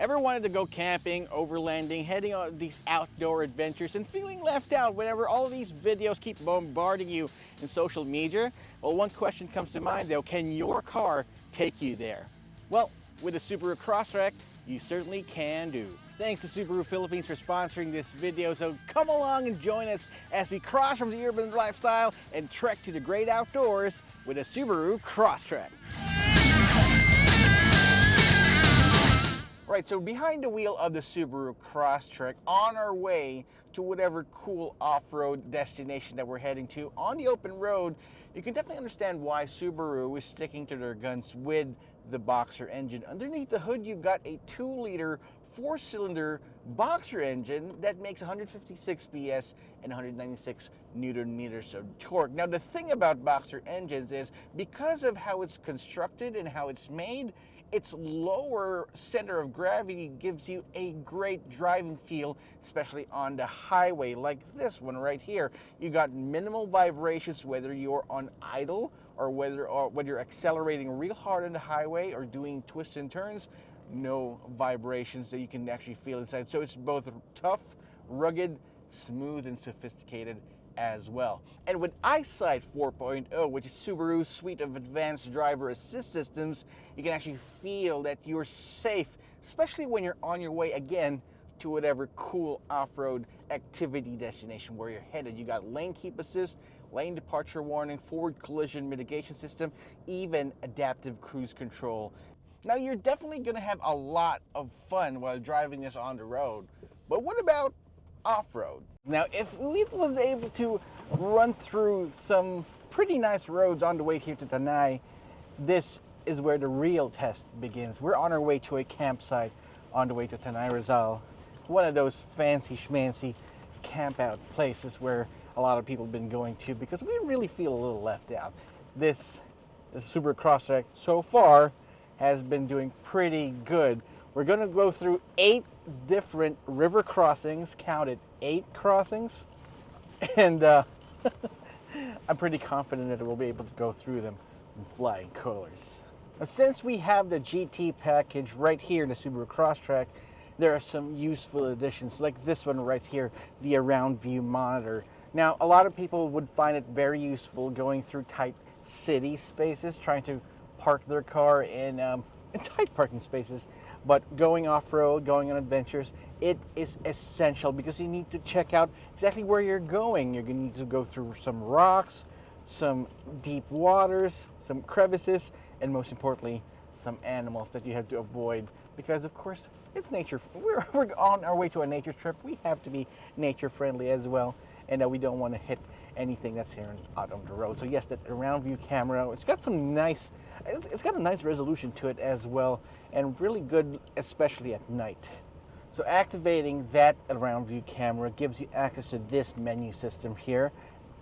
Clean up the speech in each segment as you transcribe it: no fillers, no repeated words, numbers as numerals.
Ever wanted to go camping, overlanding, heading on these outdoor adventures and feeling left out whenever all of these videos keep bombarding you in social media? Well, one question comes to mind though, can your car take you there? Well, with the Subaru Crosstrek, you certainly can do. Thanks to Subaru Philippines for sponsoring this video, so come along and join us as we cross from the urban lifestyle and trek to the great outdoors with a Subaru Crosstrek. Right, so behind the wheel of the Subaru Crosstrek, on our way to whatever cool off-road destination that we're heading to on the open road, you can definitely understand why Subaru is sticking to their guns with the Boxer engine. Underneath the hood, you've got a 2-liter 4-cylinder Boxer engine that makes 156 PS and 196 Newton meters of torque. Now, the thing about Boxer engines is because of how it's constructed and how it's made, its lower center of gravity gives you a great driving feel, especially on the highway like this one right here. You got minimal vibrations whether you're on idle or whether you're accelerating real hard on the highway or doing twists and turns. No vibrations that you can actually feel inside. So it's both tough, rugged, smooth, and sophisticated as well. And with EyeSight 4.0, which is Subaru's suite of advanced driver assist systems, you can actually feel that you're safe, especially when you're on your way again to whatever cool off-road activity destination where you're headed. You got lane keep assist, lane departure warning, forward collision mitigation system, even adaptive cruise control. Now, you're definitely going to have a lot of fun while driving this on the road, but what about off-road? Now, if we was able to run through some pretty nice roads on the way here to Tanay, this is where the real test begins. We're on our way to a campsite on the way to Tanay, Rizal. One of those fancy schmancy camp out places where a lot of people have been going to because we really feel a little left out. This Subaru Crosstrek so far has been doing pretty good. We're going to go through 8 different river crossings, counted 8 crossings, and I'm pretty confident that we'll be able to go through them in flying colors. Now, since we have the GT package right here in the Subaru Crosstrek, there are some useful additions like this one right here, the around view monitor. Now, a lot of people would find it very useful going through tight city spaces, trying to park their car in tight parking spaces. But going off-road, going on adventures, it is essential because you need to check out exactly where you're going. You're going to need to go through some rocks, some deep waters, some crevices, and most importantly, some animals that you have to avoid because, of course, it's nature. We're on our way to a nature trip. We have to be nature-friendly as well, and we don't want to hit anything that's here out on the road. So yes, that around view camera, it's got a nice resolution to it as well, and really good, especially at night. So activating that around view camera gives you access to this menu system here,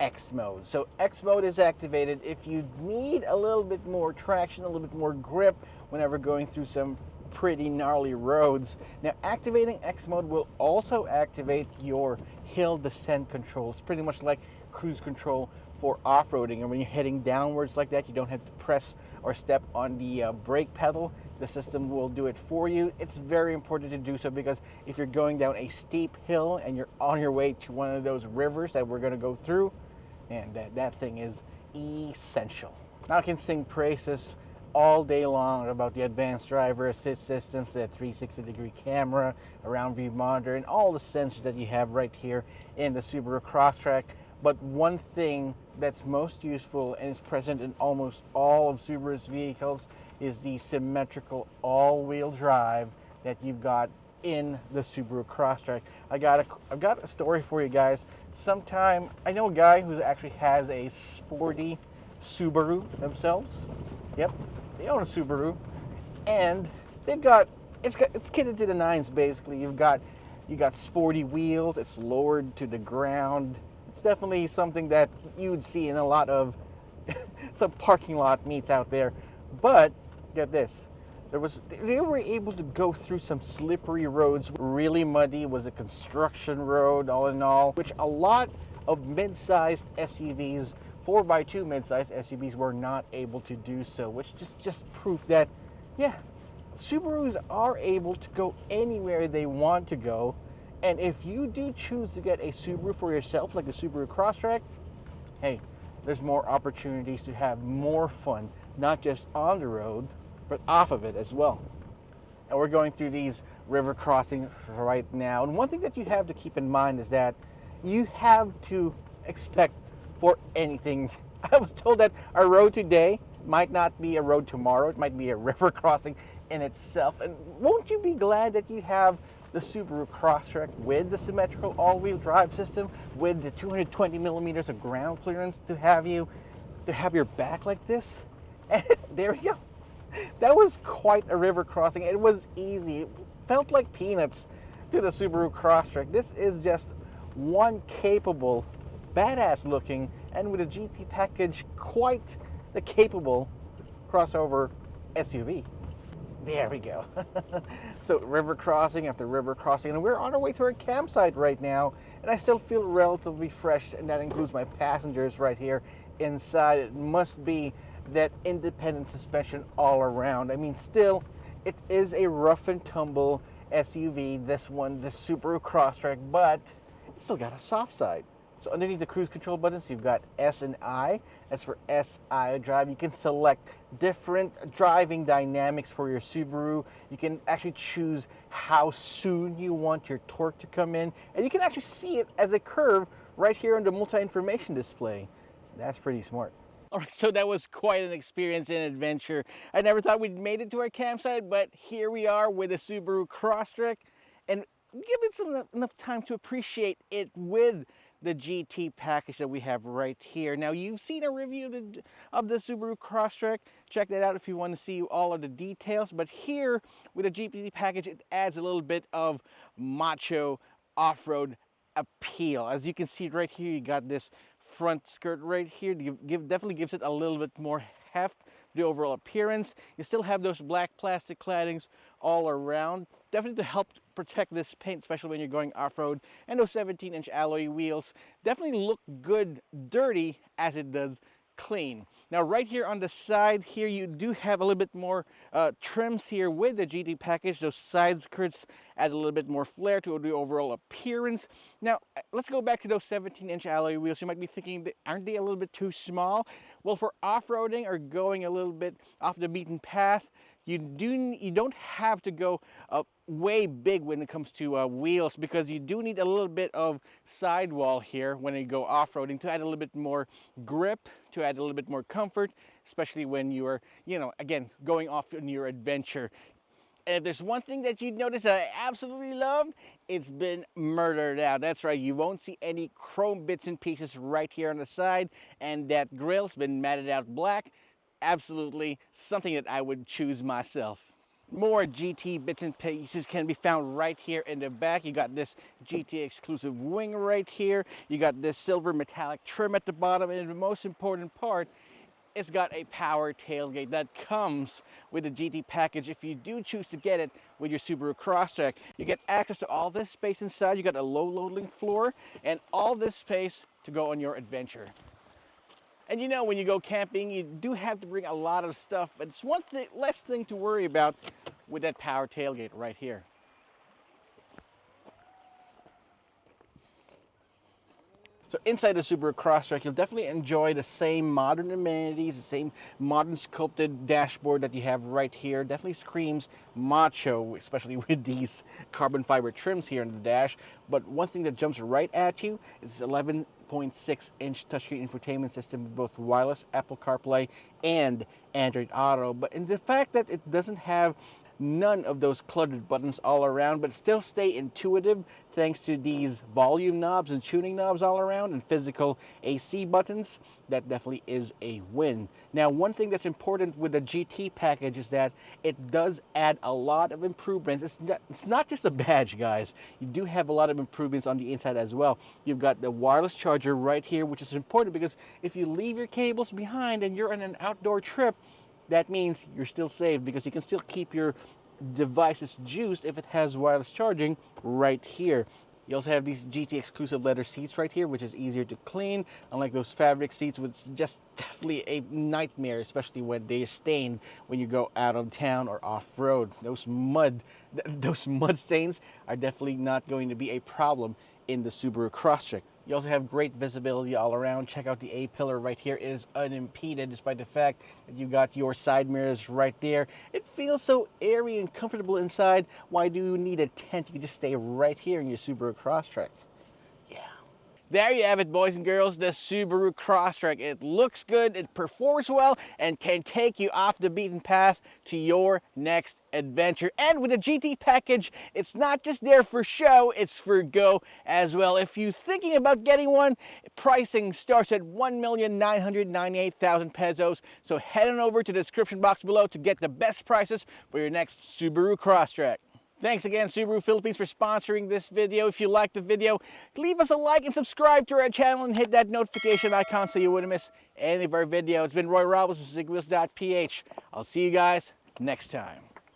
X mode. So X mode is activated if you need a little bit more traction, a little bit more grip whenever going through some pretty gnarly roads. Now, activating X mode will also activate your hill descent controls, pretty much like cruise control for off-roading. And when you're heading downwards like that, you don't have to press or step on the brake pedal. The system will do it for you. It's very important to do so because if you're going down a steep hill and you're on your way to one of those rivers that we're going to go through, and that thing is essential. Now I can sing praises all day long about the advanced driver assist systems, the 360-degree camera, around view monitor, and all the sensors that you have right here in the Subaru Crosstrek. But one thing that's most useful and is present in almost all of Subaru's vehicles is the Symmetrical All-Wheel Drive that you've got in the Subaru Crosstrek. I've got a story for you guys. Sometime, I know a guy who actually has a sporty Subaru themselves. Yep, they own a Subaru, and it's kitted to the nines basically. You got sporty wheels. It's lowered to the ground. It's definitely something that you'd see in a lot of some parking lot meets out there. But get this, they were able to go through some slippery roads, really muddy. It was a construction road all in all, which a lot of mid-sized SUVs, 4x2 mid-sized SUVs, were not able to do so, which just proved that, yeah, Subarus are able to go anywhere they want to go. And if you do choose to get a Subaru for yourself, like the Subaru Crosstrek, hey, there's more opportunities to have more fun, not just on the road, but off of it as well. And we're going through these river crossings right now. And one thing that you have to keep in mind is that you have to expect for anything. I was told that our road today might not be a road tomorrow. It might be a river crossing in itself. And won't you be glad that you have the Subaru Crosstrek with the Symmetrical All-Wheel Drive system, with the 220 millimeters of ground clearance to have your back like this? And there we go. That was quite a river crossing. It was easy. It felt like peanuts to the Subaru Crosstrek. This is just one capable, badass looking, and with a GT package, quite the capable crossover SUV. There we go. So river crossing after river crossing, and we're on our way to our campsite right now, and I still feel relatively fresh, and that includes my passengers right here inside. It must be that independent suspension all around. I mean, still, it is a rough and tumble SUV, this one, the Subaru Crosstrek, but it's still got a soft side. So underneath the cruise control buttons, you've got S and I. That's for SI drive. You can select different driving dynamics for your Subaru. You can actually choose how soon you want your torque to come in. And you can actually see it as a curve right here on the multi-information display. That's pretty smart. All right, so that was quite an experience and adventure. I never thought we'd made it to our campsite, but here we are with the Subaru Crosstrek. And give it enough time to appreciate it with the GT package that we have right here. Now, you've seen a review of the Subaru Crosstrek. Check that out if you want to see all of the details. But here, with the GT package, it adds a little bit of macho off-road appeal. As you can see right here, you got this front skirt right here. Definitely gives it a little bit more heft, the overall appearance. You still have those black plastic claddings all around, definitely to help protect this paint, especially when you're going off-road. And those 17-inch alloy wheels definitely look good dirty as it does clean. Now right here on the side here, you do have a little bit more trims here with the GT package. Those side skirts add a little bit more flair to the overall appearance. Now let's go back to those 17-inch alloy wheels. You might be thinking, aren't they a little bit too small? Well, for off-roading or going a little bit off the beaten path, you don't have to go way big when it comes to wheels, because you do need a little bit of sidewall here when you go off-roading to add a little bit more grip, to add a little bit more comfort, especially when you are, again, going off on your adventure. And if there's one thing that you notice that I absolutely love, it's been murdered out. That's right, you won't see any chrome bits and pieces right here on the side, and that grill's been matted out black. Absolutely something that I would choose myself. More GT bits and pieces can be found right here in the back. You got this GT exclusive wing right here. You got this silver metallic trim at the bottom, and the most important part, it's got a power tailgate that comes with the GT package. If you do choose to get it with your Subaru Crosstrek, you get access to all this space inside. You got a low loading floor and all this space to go on your adventure. And when you go camping, you do have to bring a lot of stuff, but it's one less thing to worry about with that power tailgate right here. So inside the Subaru Crosstrek, you'll definitely enjoy the same modern amenities, the same modern sculpted dashboard that you have right here. Definitely screams macho, especially with these carbon fiber trims here on the dash. But one thing that jumps right at you is 11.6-inch touchscreen infotainment system with both wireless Apple CarPlay and Android Auto. But in the fact that it doesn't have none of those cluttered buttons all around, but still stay intuitive thanks to these volume knobs and tuning knobs all around and physical AC buttons, that definitely is a win. Now, one thing that's important with the GT package is that it does add a lot of improvements. It's not just a badge, guys. You do have a lot of improvements on the inside as well. You've got the wireless charger right here, which is important because if you leave your cables behind and you're on an outdoor trip, that means you're still safe because you can still keep your devices juiced if it has wireless charging right here. You also have these GT exclusive leather seats right here, which is easier to clean, unlike those fabric seats, which is just definitely a nightmare, especially when they're stained when you go out of town or off-road. Those mud stains are definitely not going to be a problem in the Subaru Crosstrek. You also have great visibility all around. Check out the A-pillar right here. It is unimpeded despite the fact that you got your side mirrors right there. It feels so airy and comfortable inside. Why do you need a tent? You can just stay right here in your Subaru Crosstrek. Yeah. There you have it, boys and girls, the Subaru Crosstrek. It looks good, it performs well, and can take you off the beaten path to your next adventure. And with the GT package, it's not just there for show, it's for go as well. If you're thinking about getting one, pricing starts at 1,998,000 pesos. So head on over to the description box below to get the best prices for your next Subaru Crosstrek. Thanks again, Subaru Philippines, for sponsoring this video. If you liked the video, leave us a like and subscribe to our channel and hit that notification icon so you wouldn't miss any of our videos. It's been Roy Robles from Zigwheels.Ph. I'll see you guys next time.